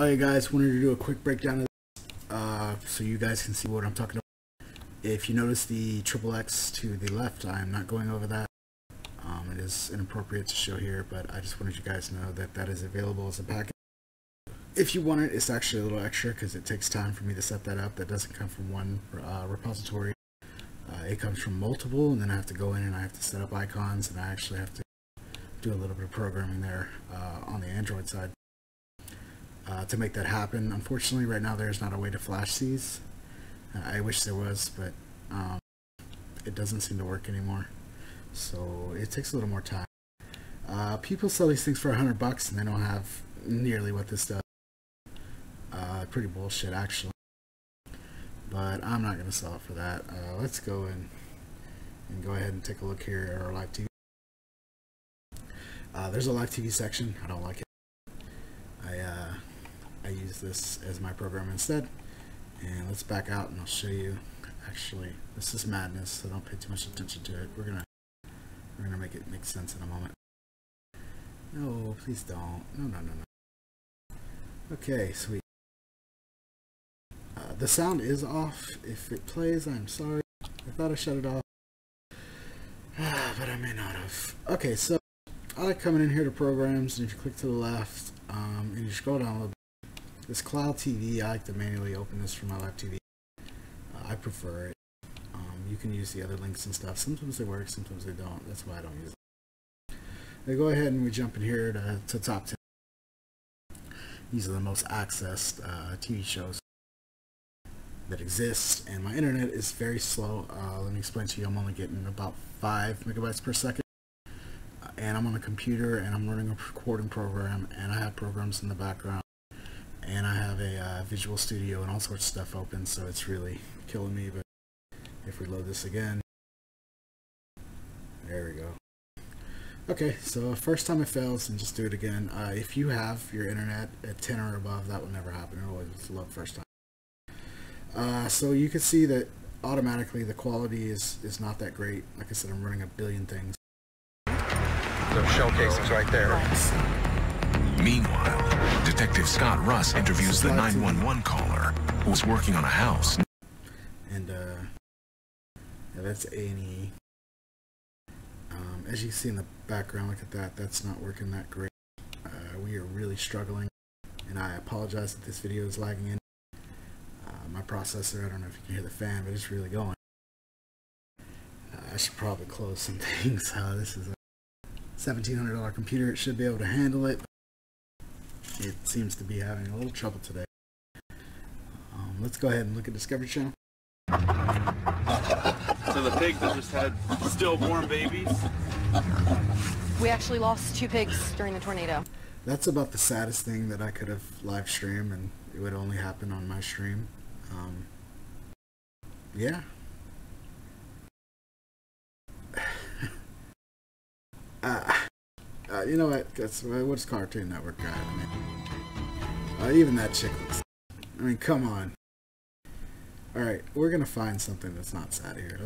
Alright guys, wanted to do a quick breakdown of this, so you guys can see what I'm talking about. If you notice the triple X to the left, I'm not going over that. It is inappropriate to show here, but I just wanted you guys to know that that is available as a package. If you want it, it's actually a little extra because it takes time for me to set that up. That doesn't come from one repository. It comes from multiple, and then I have to go in and I have to set up icons, and I actually have to do a little bit of programming there on the Android side to make that happen. Unfortunately, right now there's not a way to flash these. I wish there was, but it doesn't seem to work anymore. So it takes a little more time. People sell these things for $100 and they don't have nearly what this does. Pretty bullshit actually. But I'm not going to sell it for that. Let's go in and go ahead and take a look here at our live TV. There's a live TV section. I don't like it. I use this as my program instead. And let's back out and I'll show you. Actually, this is madness, so don't pay too much attention to it. We're gonna make it make sense in a moment. No, please don't. No. Okay, sweet. The sound is off. If it plays, I'm sorry. I thought I shut it off, but I may not have. Okay, so I like coming in here to programs, and if you click to the left and you scroll down a little bit, this Cloud TV, I like to manually open this from my live TV. I prefer it. You can use the other links and stuff. Sometimes they work, sometimes they don't. That's why I don't use it. Now go ahead and we jump in here to top 10. These are the most accessed TV shows that exist, and my internet is very slow. Let me explain to you. I'm only getting about 5 megabytes per second, and I'm on a computer and I'm running a recording program, and I have programs in the background, and I have a Visual Studio and all sorts of stuff open, so it's really killing me. But if we load this again, there we go. Okay, so first time it fails, and just do it again. If you have your internet at 10 or above, that will never happen. It'll always load first time. So you can see that automatically the quality is not that great. Like I said, I'm running a billion things. The showcases right there. Meanwhile, Detective Scott Russ interviews the 911 caller who was working on a house. And yeah, that's A&E. As you can see in the background, look at that. That's not working that great. We are really struggling, and I apologize that this video is lagging in. My processor, I don't know if you can hear the fan, but it's really going. I should probably close some things. This is a $1,700 computer. It should be able to handle it. It seems to be having a little trouble today. Let's go ahead and look at Discovery Channel. So the pig that just had stillborn babies? We actually lost 2 pigs during the tornado. That's about the saddest thing that I could have live streamed, and it would only happen on my stream. Yeah. You know what? What's Cartoon Network got? I mean, even that chick looks. I mean, come on. All right, we're gonna find something that's not sad here.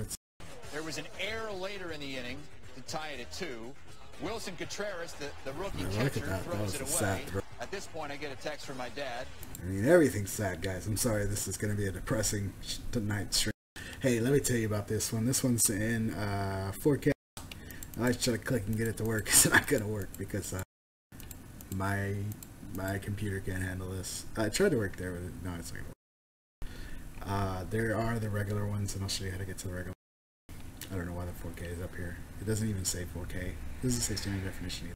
There was an error later in the inning to tie it at 2. Wilson Contreras, the rookie catcher, throws it away. At this point, I get a text from my dad. I mean, everything's sad, guys. I'm sorry, this is going to be a depressing tonight stream. Hey, let me tell you about this one. This one's in 4K. I try to click and get it to work. It's not going to work because my computer can't handle this. I tried to work there, but no, it's not going to work. There are the regular ones, and I'll show you how to get to the regular. I don't know why the 4K is up here. It doesn't even say 4K. It doesn't say standard definition either.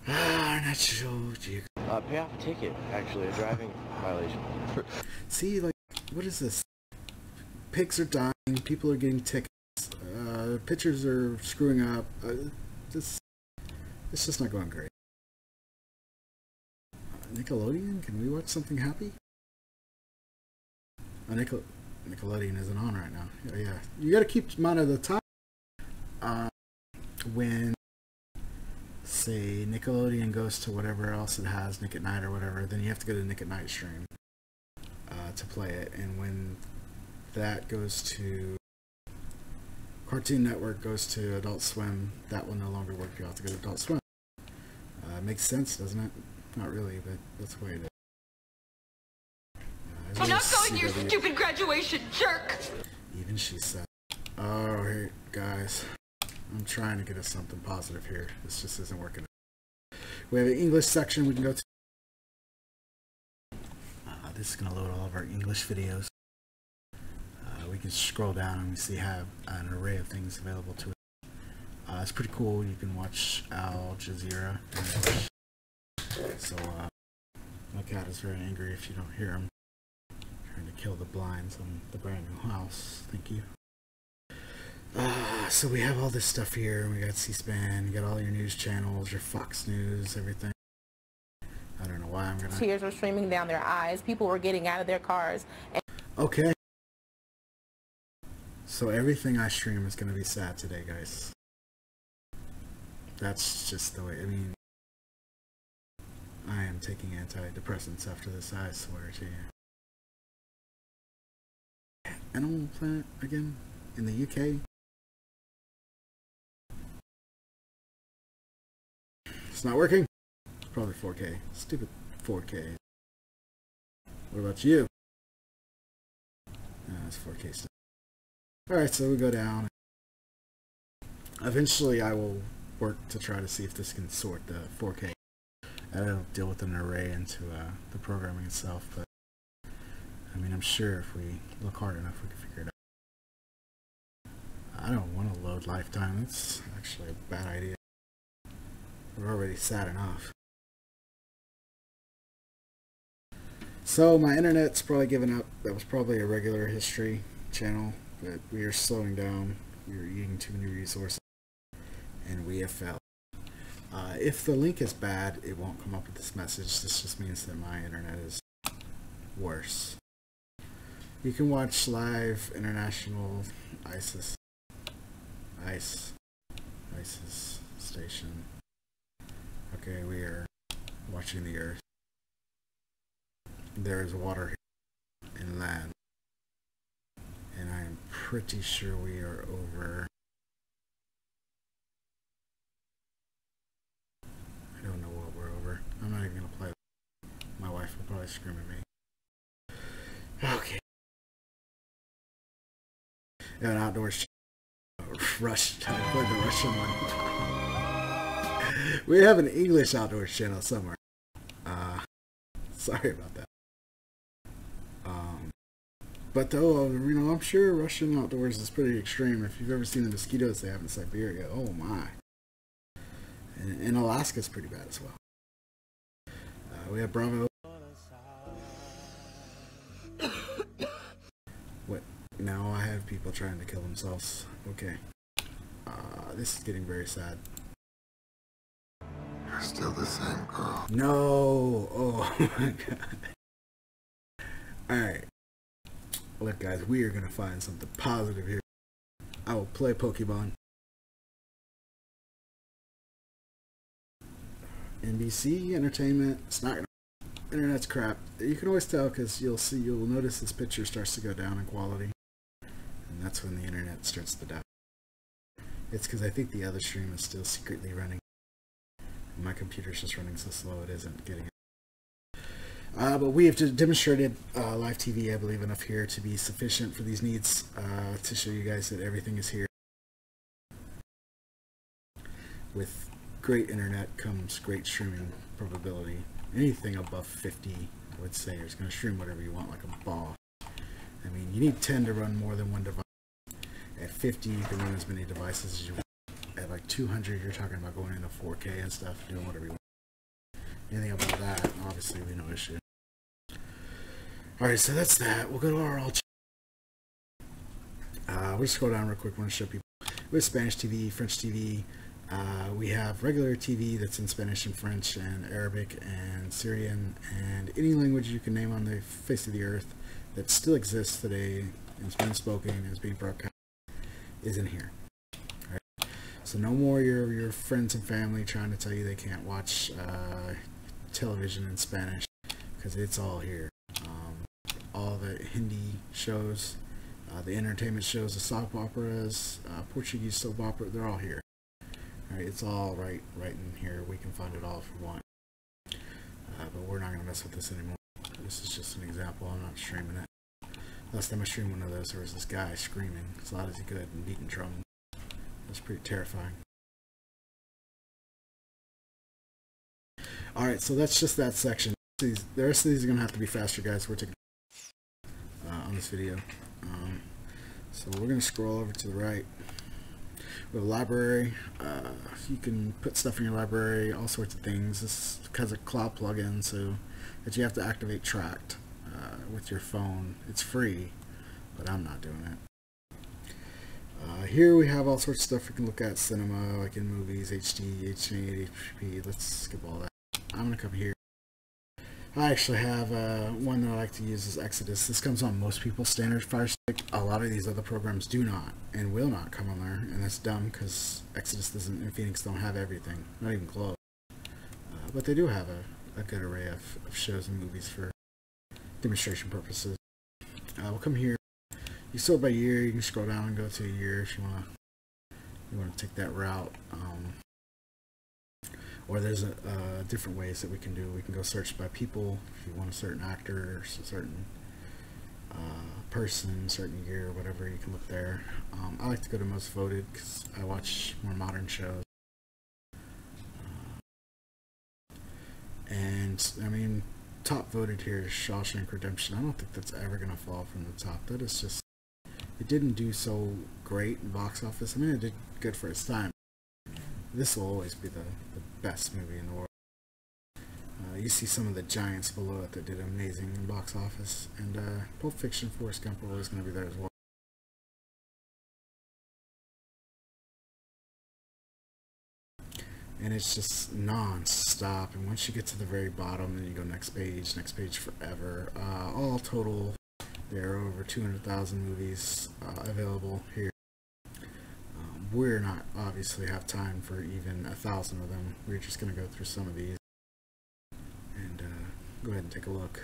Not sure. Pay off a ticket, actually, a driving violation. See, like, what is this? Pigs are dying, people are getting tickets, pitchers are screwing up. It's just not going great. Nickelodeon? Can we watch something happy? Nickelodeon isn't on right now. Yeah. You gotta keep in mind at the time when, say, Nickelodeon goes to whatever else it has, Nick at Night or whatever, then you have to go to Nick at Night stream to play it. And when that goes to Cartoon Network, goes to Adult Swim, that will no longer work. You have to go to Adult Swim. Makes sense, doesn't it? Not really, but that's the way it is. I'm not going to your stupid graduation, jerk! Even she said. Alright, guys. I'm trying to get us something positive here. This just isn't working. We have an English section we can go to. This is going to load all of our English videos. We can scroll down and we see have an array of things available to us. It's pretty cool. You can watch Al Jazeera in English. So, my cat is very angry if you don't hear him. Trying to kill the blinds on the brand new house. Thank you. So we have all this stuff here. We got C-SPAN, you got all your news channels, your Fox News, everything. I don't know why I'm gonna... Tears were streaming down their eyes. People were getting out of their cars. Okay. So everything I stream is gonna be sad today, guys. That's just the way, I mean... I am taking antidepressants after this, I swear to you. Animal Planet again? In the UK? It's not working? It's probably 4K. Stupid 4K. What about you? It's 4K stuff. Alright, so we go down. Eventually I will work to try to see if this can sort the 4K. That'll deal with an array into the programming itself, but I mean, I'm sure if we look hard enough we can figure it out. I don't want to load Lifetime. It's actually a bad idea. We're already sad enough. So my internet's probably given up. That was probably a regular history channel, but we are slowing down. We are eating too many resources, and we have failed. If the link is bad, it won't come up with this message. This just means that my internet is worse. You can watch live international ISIS station. Okay, we are watching the Earth. There is water here and land, and I am pretty sure we are over. I don't know what we're over. I'm not even gonna play. My wife will probably scream at me. Okay. Yeah, an outdoors Russian. I played the Russian one. We have an English outdoors channel somewhere. Sorry about that. But though, you know, I'm sure Russian outdoors is pretty extreme. If you've ever seen the mosquitoes they have in Siberia, oh my. And Alaska's pretty bad as well. We have Bravo. What? Now I have people trying to kill themselves. Okay. This is getting very sad. You're still the same girl. No! Oh my god. Alright. Look guys, we are gonna find something positive here. I will play Pokemon. NBC Entertainment. It's not gonna. Internet's crap. You can always tell because you'll notice this picture starts to go down in quality, and that's when the internet starts to die. It's because I think the other stream is still secretly running. My computer's just running so slow it isn't getting it. But we have demonstrated live TV, I believe, enough here to be sufficient for these needs to show you guys that everything is here. With great internet comes great streaming probability. Anything above 50, I would say, is going to stream whatever you want like a boss. I mean, you need 10 to run more than one device. At 50, you can run as many devices as you want. At like 200, you're talking about going into 4K and stuff, doing whatever you want. Anything above that, obviously, no issue. Alright, so that's that. We'll go to our all. We'll just scroll down real quick. I want to show people. We have Spanish TV, French TV. We have regular TV that's in Spanish and French and Arabic and Syrian and any language you can name on the face of the earth that still exists today and is being spoken and is being broadcast is in here. Right? So no more your friends and family trying to tell you they can't watch television in Spanish, because it's all here. All the Hindi shows, the entertainment shows, the soap operas, Portuguese soap opera, they're all here. Alright, it's all right in here. We can find it all if we want. we're not going to mess with this anymore. This is just an example. I'm not streaming it. Last time I streamed one of those, there was this guy screaming as loud as he could and beating drums. It was pretty terrifying. Alright, so that's just that section. The rest of these are going to have to be faster, guys. We're taking on this video. So we're going to scroll over to the right. We have a library. You can put stuff in your library, all sorts of things. This has a cloud plugin so that you have to activate Tracked with your phone. It's free, but I'm not doing it. Here we have all sorts of stuff we can look at. Cinema, like in movies, HD, HD, HP. Let's skip all that. I'm going to come here. I actually have one that I like to use is Exodus. This comes on most people's standard Fire Stick. A lot of these other programs do not and will not come on there, and that's dumb because Exodus doesn't and Phoenix don't have everything, not even close. But they do have a good array of shows and movies for demonstration purposes. We'll come here. You sort by year. You can scroll down and go to a year if you want to take that route. Or there's different ways that we can do. We can go search by people if you want a certain actor, or a certain person, certain year, whatever. You can look there. I like to go to most voted because I watch more modern shows. And I mean, top voted here is Shawshank Redemption. I don't think that's ever gonna fall from the top. That is just, it didn't do so great in box office. I mean, it did good for its time. This will always be the best movie in the world. You see some of the giants below it that did amazing in box office, and Pulp Fiction, Forrest Gump are always going to be there as well. And it's just non-stop, and once you get to the very bottom, then you go next page forever. All total, there are over 200,000 movies available here. We're not obviously have time for even 1,000 of them. We're just going to go through some of these and go ahead and take a look.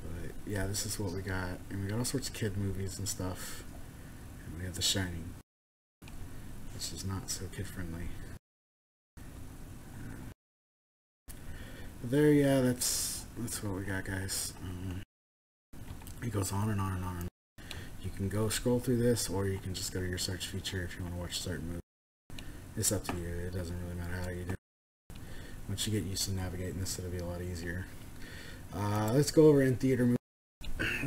But yeah, this is what we got, and we got all sorts of kid movies and stuff. And we have The Shining, which is not so kid friendly. But there, yeah, that's what we got, guys. It goes on and on and on. You can go scroll through this, or you can just go to your search feature if you want to watch a certain movie. It's up to you. It doesn't really matter how you do it. Once you get used to navigating this, it'll be a lot easier. Let's go over in-theater movies.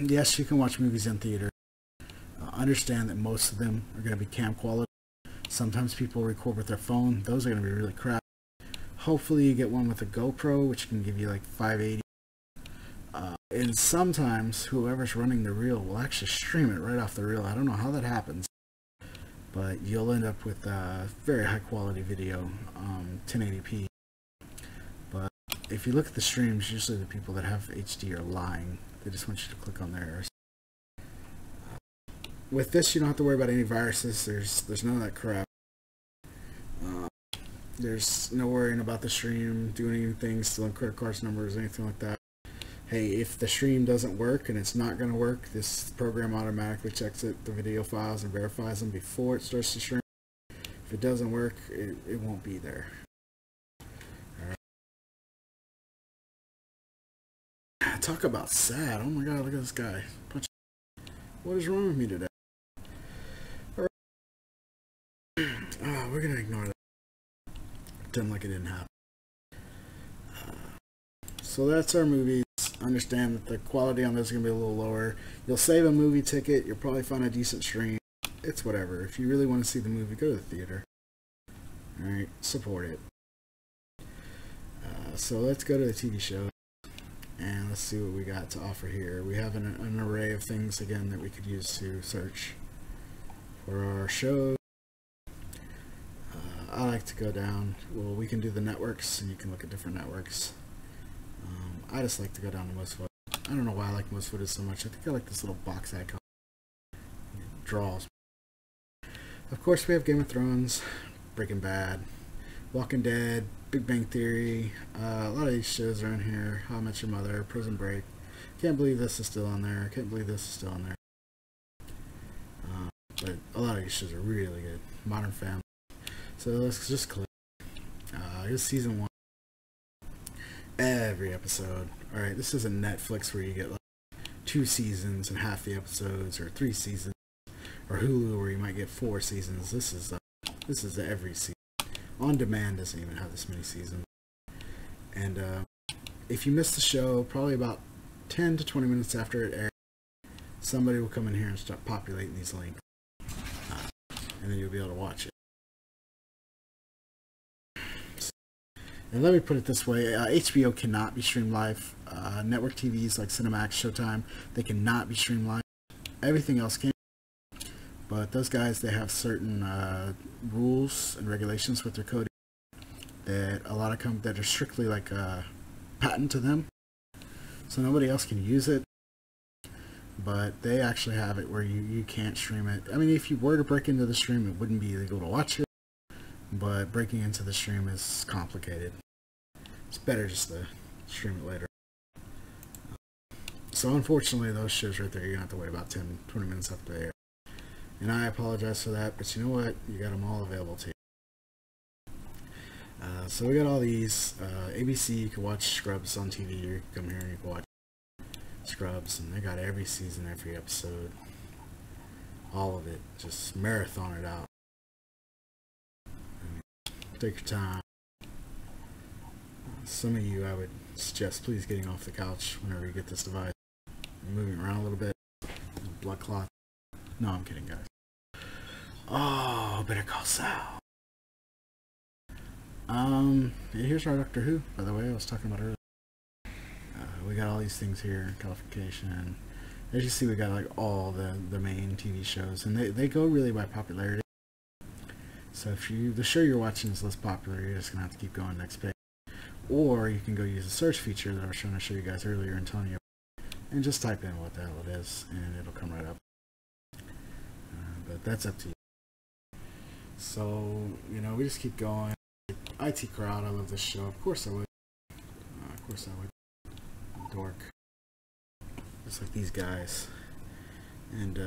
Yes, you can watch movies in theater. Understand that most of them are going to be cam quality. Sometimes people record with their phone. Those are going to be really crap. Hopefully you get one with a GoPro, which can give you like 580. And sometimes whoever's running the reel will actually stream it right off the reel. I don't know how that happens, but you'll end up with very high quality video, 1080p. But if you look at the streams, usually the people that have HD are lying. They just want you to click on theirs. With this, you don't have to worry about any viruses. There's none of that crap. There's no worrying about the stream doing anything, stealing credit cards numbers, anything like that. Hey, if the stream doesn't work and it's not going to work, this program automatically checks the video files and verifies them before it starts to stream. If it doesn't work, it won't be there. Alright. Talk about sad. Oh my god, look at this guy. What is wrong with me today? Alright. We're going to ignore that. Pretend like it didn't happen. So that's our movies. Understand that the quality on this is going to be a little lower. You'll save a movie ticket. You'll probably find a decent stream. It's whatever. If you really want to see the movie, go to the theater. Alright, support it. So let's go to the TV show. And let's see what we got to offer here. We have an array of things, again, that we could use to search for our shows. I like to go down. Well, we can do the networks, and you can look at different networks. I just like to go down to most voted. I don't know why I like most voted so much. I think I like this little box icon. It draws. Of course, we have Game of Thrones, Breaking Bad, Walking Dead, Big Bang Theory. A lot of these shows are in here. How I Met Your Mother, Prison Break. Can't believe this is still on there. Can't believe this is still on there. But a lot of these shows are really good. Modern Family. So let's just click. Here's season 1. Every episode. Alright, this isn't Netflix where you get like 2 seasons and half the episodes, or 3 seasons, or Hulu where you might get 4 seasons. This is every season. On Demand doesn't even have this many seasons. And if you miss the show, probably about 10 to 20 minutes after it airs, somebody will come in here and start populating these links, and then you'll be able to watch it. And let me put it this way, HBO cannot be streamed live. Network TVs like Cinemax, Showtime, they cannot be streamed live. Everything else can. But those guys, they have certain rules and regulations with their coding that a lot of companies that are strictly like patent to them. So nobody else can use it. But they actually have it where you can't stream it. I mean, if you were to break into the stream, it wouldn't be illegal to watch it. But breaking into the stream is complicated. It's better just to stream it later. So unfortunately, those shows right there, you're going to have to wait about 10, 20 minutes after they air. And I apologize for that, but you know what? You got them all available to you. So we got all these. ABC, you can watch Scrubs on TV. You can come here and you can watch Scrubs, and they got every season, every episode. All of it. Just marathon it out. Take your time. Some of you, I would suggest please getting off the couch whenever you get this device. Moving around a little bit. Blood clot. No, I'm kidding, guys. Oh, Better Call Saul. Here's our Doctor Who, by the way, I was talking about earlier. We got all these things here, Californication. As you see, we got like all the main TV shows, and they go really by popularity. So if the show you're watching is less popular, you're just gonna have to keep going next page. Or you can go use the search feature that I was trying to show you guys earlier and telling you, and just type in what the hell it is, and it'll come right up. But that's up to you. So, you know, we just keep going. IT Crowd, I love this show. Of course I would. Of course I would. I'm a dork. Just like these guys. And,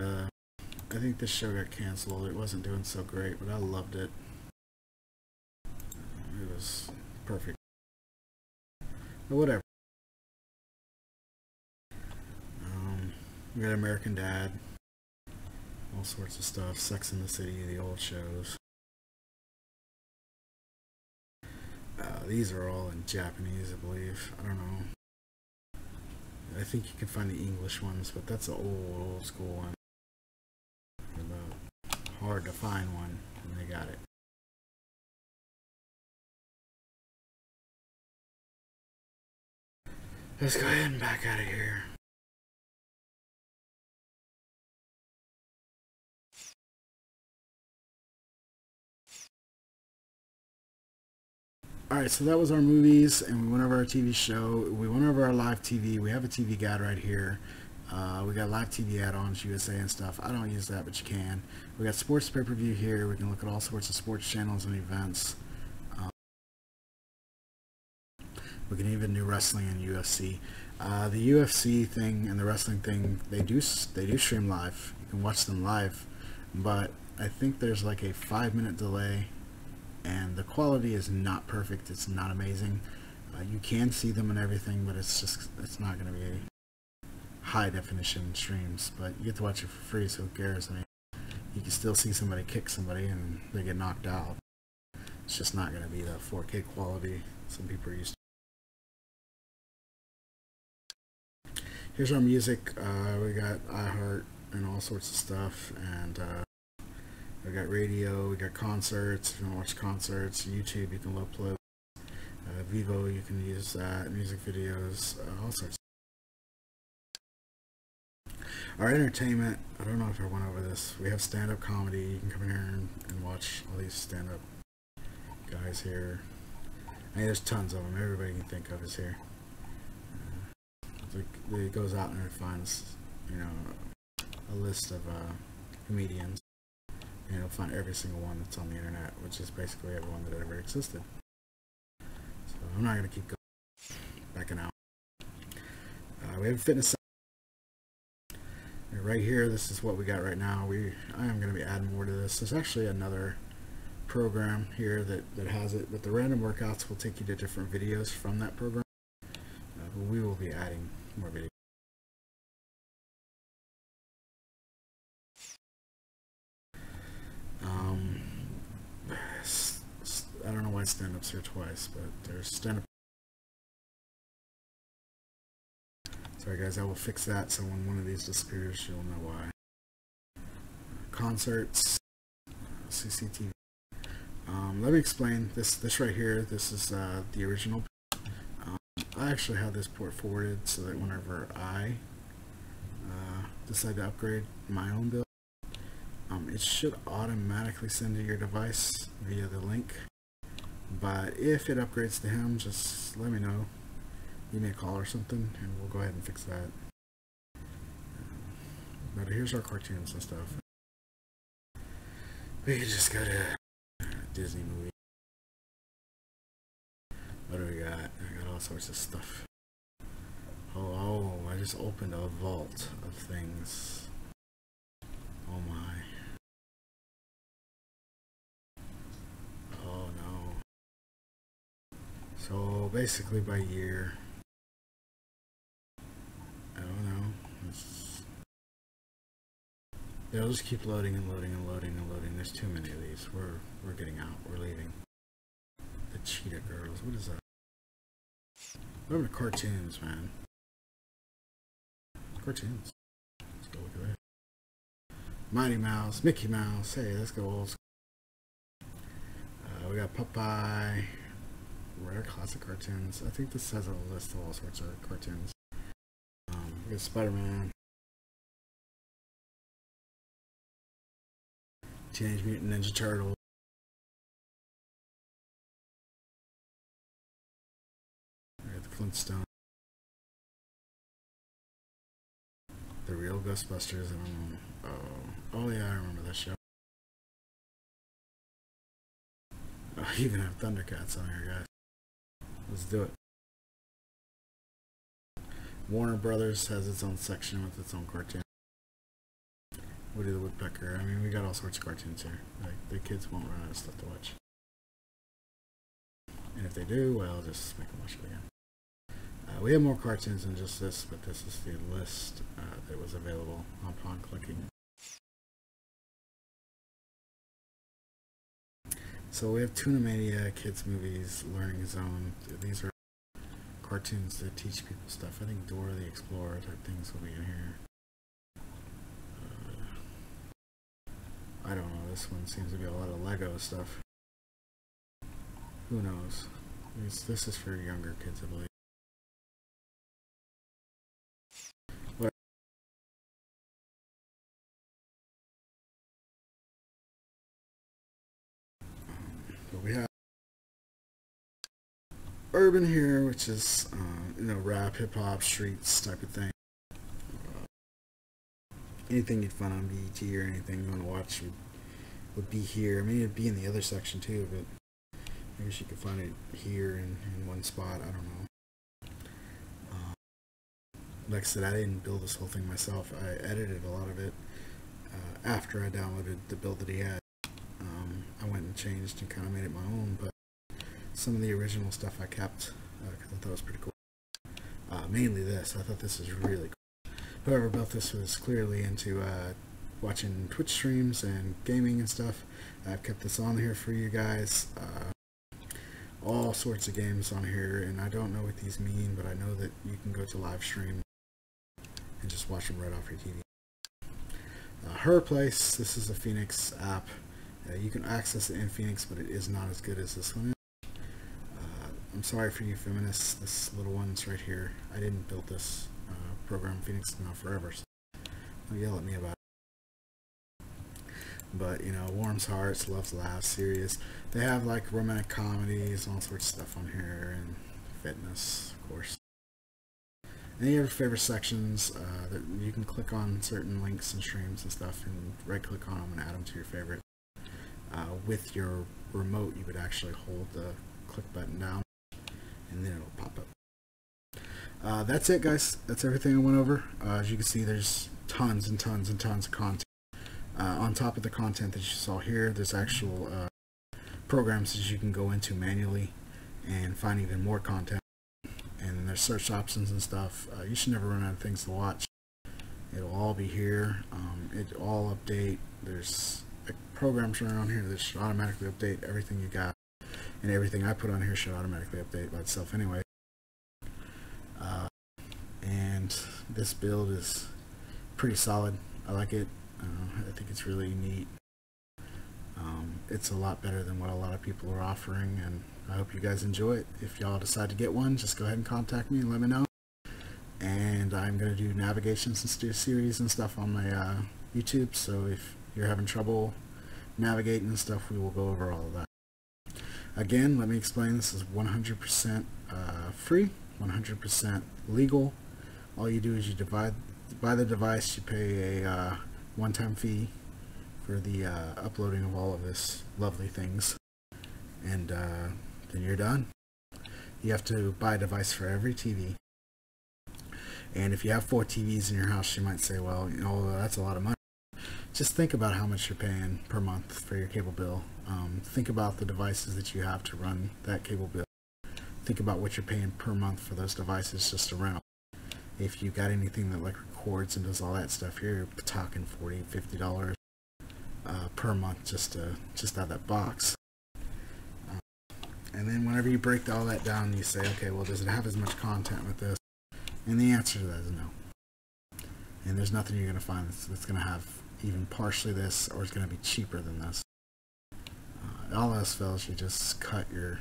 I think this show got canceled. It wasn't doing so great, but I loved it. It was perfect. But whatever. We got American Dad. All sorts of stuff. Sex and the City, the old shows. These are all in Japanese, I believe. I don't know. I think you can find the English ones, but that's an old school one. Hard to find one, and they got it. Let's go ahead and back out of here. Alright, so that was our movies, and we went over our TV show. We went over our live TV. We have a TV guide right here. We got live TV add-ons, USA and stuff. I don't use that, but you can. We got sports pay-per-view here. We can look at all sorts of sports channels and events. We can even do wrestling and UFC. The UFC thing and the wrestling thing, they do stream live. You can watch them live, but I think there's like a 5-minute delay, and the quality is not perfect. It's not amazing. You can see them and everything, but it's not going to be high definition streams. But you get to watch it for free, so who cares? I mean, you can still see somebody kick somebody and they get knocked out. It's just not going to be the 4K quality some people are used to. Here's our music. We got iHeart and all sorts of stuff, and we got radio, we got concerts. If you want to watch concerts, YouTube, you can upload. Vivo, you can use that. Music videos, all sorts. Our entertainment, I don't know if I went over this. We have stand-up comedy. You can come in here and watch all these stand-up guys here. I mean, there's tons of them. Everybody you can think of is here. It goes out and it finds, you know, a list of comedians, and it'll find every single one that's on the internet, which is basically everyone that ever existed. So I'm not going to keep going, backing out. We have a fitness center. Right here, this is what we got right now. I am going to be adding more to this. There's actually another program here that has it, but the random workouts will take you to different videos from that program. we will be adding more videos. I don't know why stand-up's here twice, but there's stand-up. Sorry guys, I will fix that so when one of these disappears, you'll know why. Concerts, CCTV. Let me explain this right here. This is the original. I actually have this port forwarded so that whenever I decide to upgrade my own build, it should automatically send to your device via the link. But if it upgrades to him, just let me know. Give me a call or something, and we'll go ahead and fix that. But here's our cartoons and stuff. We can just go to Disney movie. What do we got? I got all sorts of stuff. Oh, I just opened a vault of things. Oh my. Oh no. So basically by year, I don't know. They'll just keep loading and loading and loading and loading. There's too many of these. We're getting out. We're leaving. The Cheetah Girls. What is that? What happened to cartoons, man? Cartoons. Let's go look at that. Mighty Mouse, Mickey Mouse. Hey, let's go old school. We got Popeye. Rare classic cartoons. I think this has a list of all sorts of cartoons. We got Spider-Man. Teenage Mutant Ninja Turtles. We got the Flintstones. The Real Ghostbusters. I don't know. Oh yeah, I remember that show. Oh, I even have Thundercats on here, guys. Let's do it. Warner Brothers has its own section with its own cartoon. Woody the Woodpecker. I mean, we got all sorts of cartoons here. Like, the kids won't run out of stuff to watch. And if they do, well, just make them watch it again. We have more cartoons than just this, but this is the list that was available upon clicking. So we have Tuna Mania, kids movies, Learning Zone. These are cartoons that teach people stuff. I think Dora the Explorer type things will be in here. I don't know, this one seems to be a lot of Lego stuff. Who knows? This is for younger kids, I believe. But we have urban here, which is you know, rap, hip hop, streets type of thing. Anything you'd find on BET or anything you want to watch would be here. I mean, it'd be in the other section too, but I guess you could find it here in one spot. I don't know. Like I said, I didn't build this whole thing myself. I edited a lot of it after I downloaded the build that he had. I went and changed and kind of made it my own, but some of the original stuff I kept because I thought it was pretty cool. Mainly this. I thought this was really cool. Whoever built this was clearly into watching Twitch streams and gaming and stuff. I've kept this on here for you guys. All sorts of games on here, and I don't know what these mean, but I know that you can go to live stream and just watch them right off your TV. Her Place, this is a Phoenix app. You can access it in Phoenix, but it is not as good as this one is. I'm sorry for you feminists, this little one's right here. I didn't build this program. Phoenix has been out forever, so don't yell at me about it. But, you know, warms hearts, loves laughs, serious. They have like romantic comedies, all sorts of stuff on here, and fitness, of course. Any of your favorite sections, that you can click on certain links and streams and stuff, and right click on them and add them to your favorite. With your remote, you would actually hold the click button down, and then it'll pop up. That's it, guys. That's everything I went over. As you can see, there's tons and tons and tons of content. On top of the content that you saw here, there's actual programs that you can go into manually and find even more content. And there's search options and stuff. You should never run out of things to watch. It'll all be here. It all update. There's programs running on here that should automatically update everything you got, and everything I put on here should automatically update by itself anyway. And this build is pretty solid. I like it. I think it's really neat. It's a lot better than what a lot of people are offering, and I hope you guys enjoy it. If y'all decide to get one, just go ahead and contact me and let me know. And I'm going to do navigations and series and stuff on my YouTube, so if you're having trouble navigating and stuff, we will go over all of that. Again, let me explain, this is 100% free, 100% legal. All you do is you buy the device, you pay a one-time fee for the uploading of all of this lovely things, and then you're done. You have to buy a device for every TV, and if you have 4 TVs in your house, you might say, well, you know, that's a lot of money. Just think about how much you're paying per month for your cable bill. Think about the devices that you have to run that cable bill. Think about what you're paying per month for those devices just to rent. If you got anything that like records and does all that stuff, you're talking $40, $50 per month just to have that box. And then whenever you break all that down, you say, okay, well, does it have as much content with this? And the answer to that is no. And there's nothing you're going to find that's going to have even partially this, or it's going to be cheaper than this. All else fails, you just cut your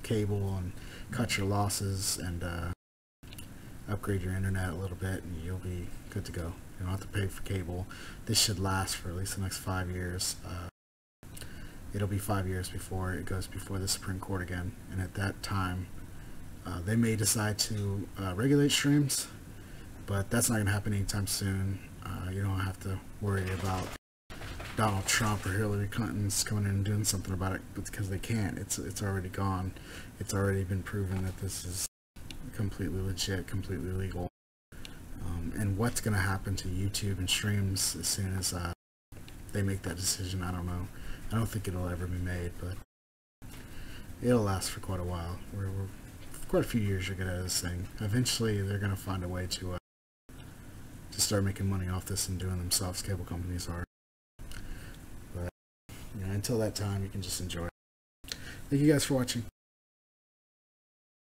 cable and cut your losses and upgrade your internet a little bit, and you'll be good to go. You don't have to pay for cable. This should last for at least the next 5 years. It'll be 5 years before it goes before the Supreme Court again, and at that time they may decide to regulate streams, but that's not going to happen anytime soon. You don't have to worry about Donald Trump or Hillary Clinton's coming in and doing something about it, because they can't. It's already gone. It's already been proven that this is completely legit, completely legal. And what's going to happen to YouTube and streams as soon as they make that decision, I don't know. I don't think it'll ever be made, but it'll last for quite a while. We're quite a few years you're going to this thing. Eventually they're going to find a way to start making money off this and doing themselves. Cable companies are. But you know, until that time, you can just enjoy it. Thank you guys for watching.